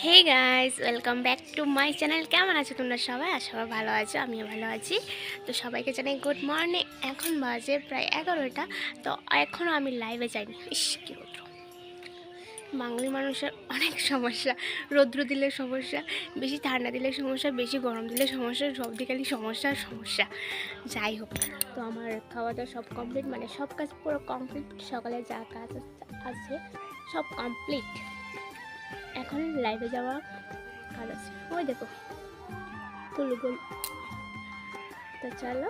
Hey guys, welcome back to my channel. কেমন আছো তোমরা সবাই? আশা করি ভালো আছো, আমিও ভালো আছি। তো সবাইকে জানাই গুড মর্নিং। এখন বাজে প্রায় 11টা। তো এখনও আমি লাইভে যাইনি। ইস কী রৌদ্র! বাঙালি মানুষের অনেক সমস্যা। রৌদ্র দিলে সমস্যা, বেশি ঠান্ডা দিলে সমস্যা, বেশি গরম দিলে সমস্যা, সব দিকেরই সমস্যা সমস্যা। যাই হোক, তো আমার খাওয়া দাওয়া সব কমপ্লিট, মানে সব কাজ পুরো কমপ্লিট। সকালে যা কাজ আছে সব কমপ্লিট। এখন লাইভে যাওয়া কাজ আছে। ওই দেখো গুলগুল। তো চলো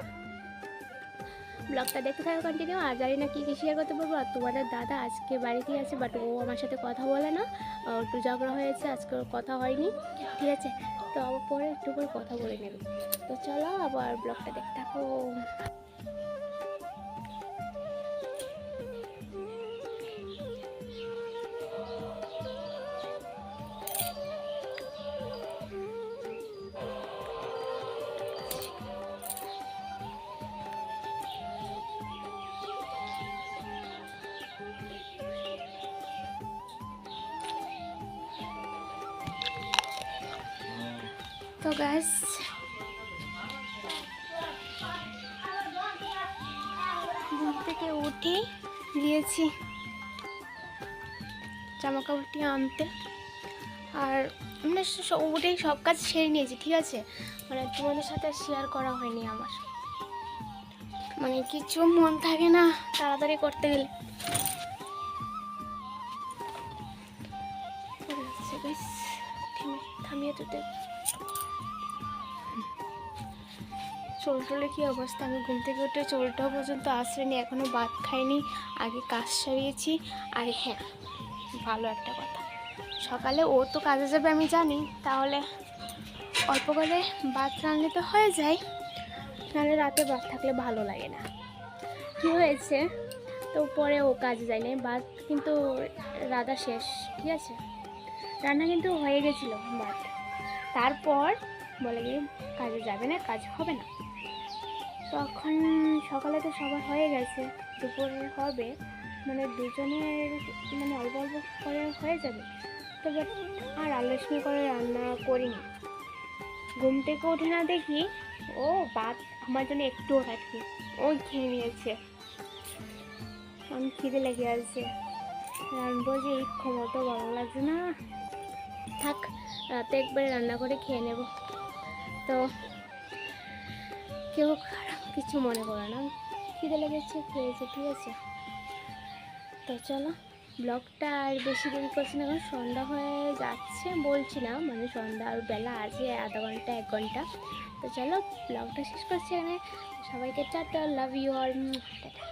ব্লগটা দেখতে থাকো কন্টিনিউ। আর জানি না কী কী শেয়ার করতে পারবো। আর তোমাদের দাদা আজকে বাড়িতেই আছে, বাট ও আমার সাথে কথা বলে না। একটু ঝগড়া হয়েছে, আজকে ওর কথা হয়নি, ঠিক আছে? তো আবার পরে একটু করে কথা বলে নেবে। তো চলো আবার ব্লগটা দেখতে থাকো। তো গাইস, ঘুম থেকে উঠে গিয়েছি জামা কাপড়টি আনতে। আর মানে উঠেই সব কাজ সেরে নিয়েছি, ঠিক আছে? মানে তোমাদের সাথে শেয়ার করা হয়নি আমার, মানে কিছু মন থাকে না তাড়াতাড়ি করতে গেলে। থামিয়ে তো চোলটোলে কী অবস্থা! আমি ঘুম থেকে উঠে চোলটাও পর্যন্ত আসেনি, এখনও ভাত খাইনি, আগে কাজ সারিয়েছি। আর হ্যাঁ, ভালো একটা কথা, সকালে ও তো কাজে যাবে আমি জানি, তাহলে অল্প করে ভাত রান্না তো হয়ে যায়, নাহলে রাতে ভাত থাকলে ভালো লাগে না। কী হয়েছে, তো পরে ও কাজে যায় না, ভাত কিন্তু রাধা শেষ, ঠিক আছে? রান্না কিন্তু হয়ে গেছিলো ভাত, তারপর বলে কি কাজে যাবে না, কাজ হবে না। তখন সকালে তো সবার হয়ে গেছে, দুপুরে হবে, মানে দুজনের মানে অল্প অল্প করে হয়ে যাবে। তবে আর আলোচনা করে রান্না করিনি। ঘুম থেকে উঠে না দেখি ও ভাত আমার জন্য একটুও রাখি, ওই খেয়ে নিয়েছে। আমি খিদে লেগে আছে, রান্নাবো যে এই ক্ষমতা ভালো লাগছে না, থাক রাতে একবারে রান্না করে খেয়ে নেব। তো কেউ কিছু মনে করে না, খিদে লেগেছে, খেয়েছে, ঠিক আছে? তো চলো ব্লগটা আর বেশি দেরি করছি না, এখন সন্ধ্যা হয়ে যাচ্ছে, বলছি না, মানে সন্ধ্যা আর বেলা আছে আধা ঘন্টা 1 ঘন্টা। তো চলো ব্লগটা শেষ করছি এখানে। সবাইকে tata, love you all, tata.